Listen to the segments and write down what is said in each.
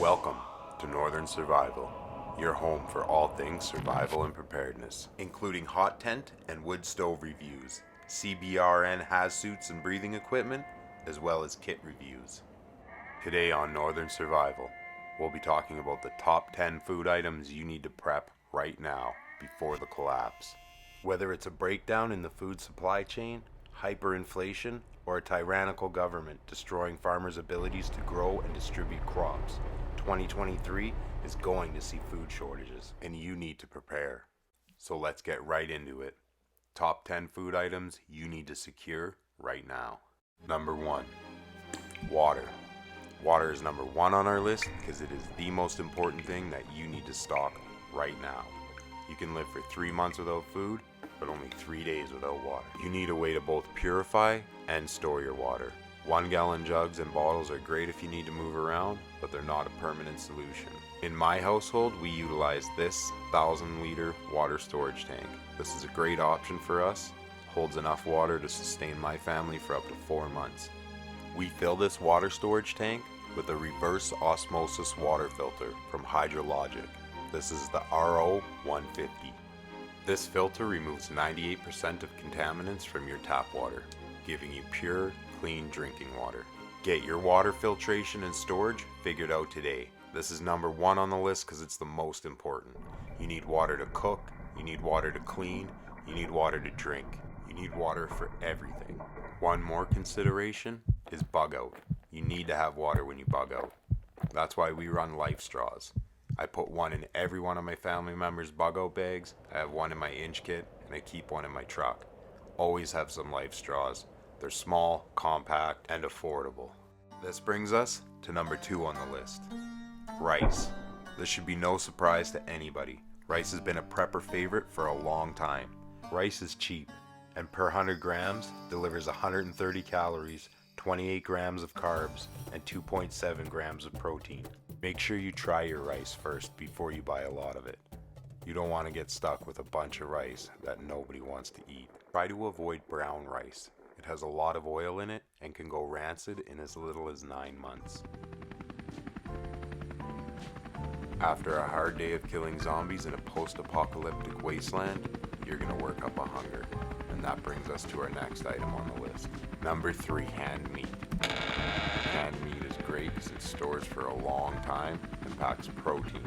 Welcome to Northern Survival, your home for all things survival and preparedness, including hot tent and wood stove reviews, CBRN has suits and breathing equipment, as well as kit reviews. Today on Northern Survival, we'll be talking about the top 10 food items you need to prep right now before the collapse. Whether it's a breakdown in the food supply chain, hyperinflation, or a tyrannical government destroying farmers' abilities to grow and distribute crops, 2023 is going to see food shortages, and you need to prepare. So let's get right into it. Top 10 food items you need to secure right now. Number 1. Water. Water is number 1 on our list because it is the most important thing that you need to stock right now. You can live for 3 months without food, but only 3 days without water. You need a way to both purify and store your water. 1 gallon jugs and bottles are great if you need to move around, but they're not a permanent solution. In my household, we utilize this 1,000-liter water storage tank. This is a great option for us. Holds enough water to sustain my family for up to 4 months. We fill this water storage tank with a reverse osmosis water filter from Hydrologic. This is the RO 150. This filter removes 98% of contaminants from your tap water, giving you pure, clean drinking water. Get your water filtration and storage figured out today. This is number 1 on the list because it's the most important. You need water to cook, you need water to clean, you need water to drink. You need water for everything. One more consideration is bug out. You need to have water when you bug out. That's why we run life straws. I put one in every one of my family members' bug out bags. I have one in my inch kit, and I keep one in my truck. Always have some life straws. They're small, compact, and affordable. This brings us to number 2 on the list. Rice. This should be no surprise to anybody. Rice has been a prepper favorite for a long time. Rice is cheap, and per 100 grams delivers 130 calories, 28 grams of carbs, and 2.7 grams of protein. Make sure you try your rice first before you buy a lot of it. You don't want to get stuck with a bunch of rice that nobody wants to eat. Try to avoid brown rice. It has a lot of oil in it and can go rancid in as little as 9 months. After a hard day of killing zombies in a post-apocalyptic wasteland, you're going to work up a hunger. And that brings us to our next item on the list. Number 3, canned meat. Canned meat is great because it stores for a long time and packs protein,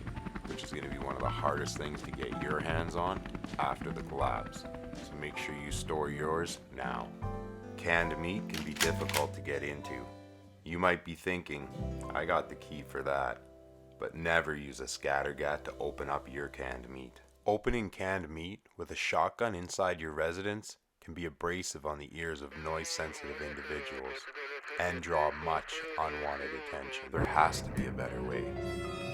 which is going to be one of the hardest things to get your hands on after the collapse. So make sure you store yours now. Canned meat can be difficult to get into. You might be thinking, I got the key for that, but never use a scattergat to open up your canned meat. Opening canned meat with a shotgun inside your residence can be abrasive on the ears of noise-sensitive individuals and draw much unwanted attention. There has to be a better way.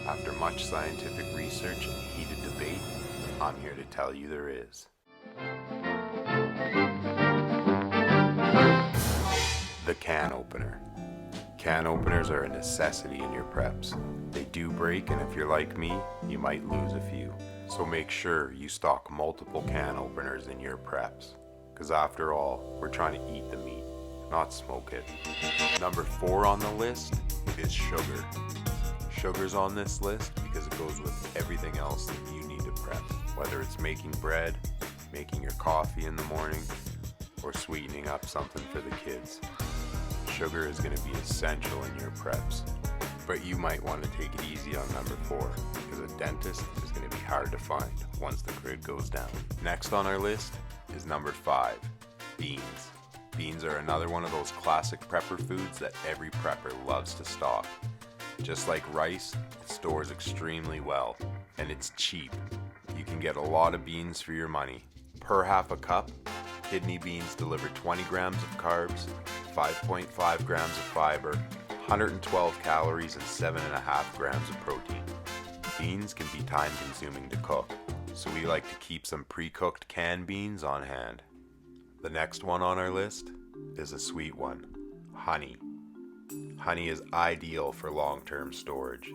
After much scientific research and heated debate, I'm here to tell you there is. The can opener. Can openers are a necessity in your preps. They do break, and if you're like me, you might lose a few. So make sure you stock multiple can openers in your preps. Because after all, we're trying to eat the meat, not smoke it. Number 4 on the list is sugar. Sugar's on this list because it goes with everything else that you need to prep. Whether it's making bread, making your coffee in the morning, or sweetening up something for the kids. Sugar is going to be essential in your preps. But you might want to take it easy on number 4 because a dentist is going to be hard to find once the grid goes down. Next on our list is number 5, beans. Beans are another one of those classic prepper foods that every prepper loves to stock. Just like rice, it stores extremely well, and it's cheap. You can get a lot of beans for your money. Per half a cup, kidney beans deliver 20 grams of carbs, 5.5 grams of fiber, 112 calories, and 7.5 grams of protein. Beans can be time consuming to cook, so we like to keep some pre-cooked canned beans on hand. The next one on our list is a sweet one, honey. Honey is ideal for long-term storage.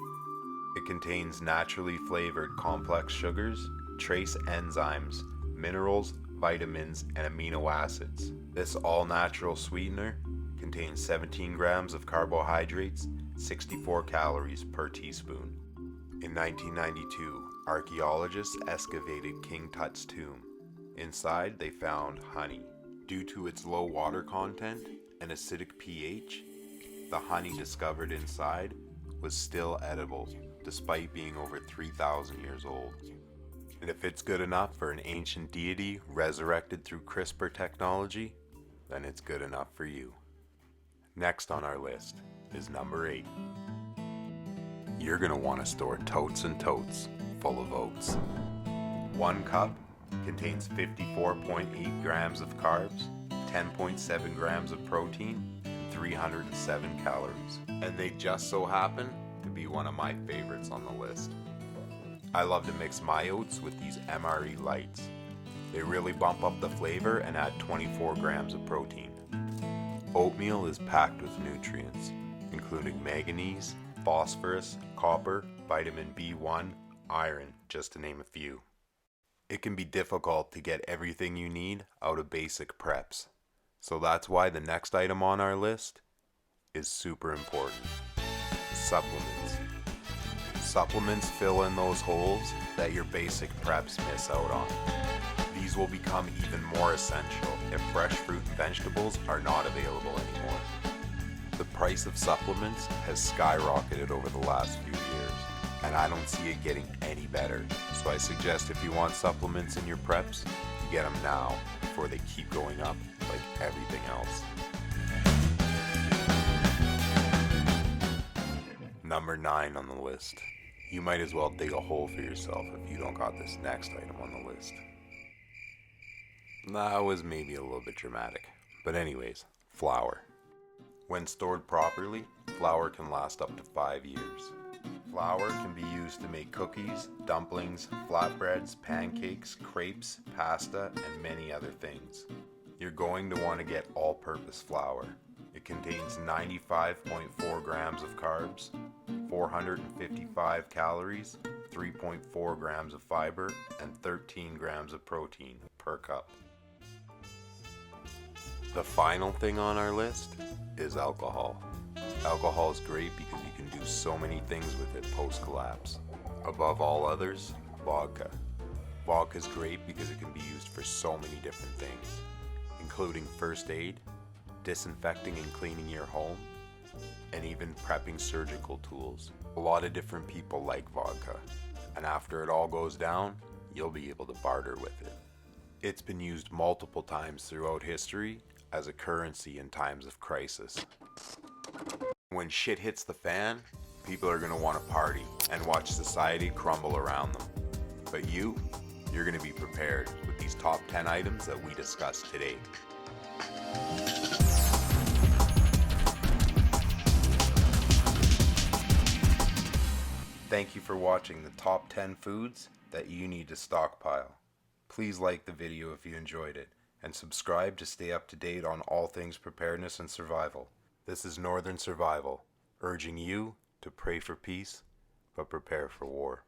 It contains naturally flavored complex sugars, trace enzymes, minerals, vitamins, and amino acids. This all-natural sweetener contains 17 grams of carbohydrates 64 calories per teaspoon. In 1992, archaeologists excavated King Tut's tomb. Inside, they found honey. Due to its low water content and acidic pH, the honey discovered inside was still edible, despite being over 3,000 years old. And if it's good enough for an ancient deity resurrected through CRISPR technology, then it's good enough for you. Next on our list is number 8. You're going to want to store totes and totes full of oats. 1 cup contains 54.8 grams of carbs, 10.7 grams of protein, and 307 calories. And they just so happen to be one of my favorites on the list. I love to mix my oats with these MRE lights. They really bump up the flavor and add 24 grams of protein. Oatmeal is packed with nutrients, including manganese, phosphorus, copper, vitamin B1, iron, just to name a few. It can be difficult to get everything you need out of basic preps, so that's why the next item on our list is super important. Supplements. Supplements fill in those holes that your basic preps miss out on. These will become even more essential if fresh fruit and vegetables are not available anymore. The price of supplements has skyrocketed over the last few years, and I don't see it getting any better. So I suggest if you want supplements in your preps, you get them now before they keep going up like everything else. Number 9 on the list. You might as well dig a hole for yourself if you don't got this next item on the list. That was maybe a little bit dramatic, but anyways, flour. When stored properly, flour can last up to 5 years. Flour can be used to make cookies, dumplings, flatbreads, pancakes, crepes, pasta, and many other things. You're going to want to get all-purpose flour. It contains 95.4 grams of carbs, 455 calories, 3.4 grams of fiber, and 13 grams of protein per cup. The final thing on our list is alcohol. Alcohol is great because you can do so many things with it post-collapse. Above all others, vodka. Vodka is great because it can be used for so many different things, including first aid, disinfecting and cleaning your home, and even prepping surgical tools. A lot of different people like vodka, and after it all goes down, you'll be able to barter with it. It's been used multiple times throughout history as a currency in times of crisis. When shit hits the fan, people are going to want to party and watch society crumble around them. But you're going to be prepared with these top 10 items that we discussed today. Thank you for watching the top 10 foods that you need to stockpile. Please like the video if you enjoyed it, and subscribe to stay up to date on all things preparedness and survival. This is Northern Survival, urging you to pray for peace, but prepare for war.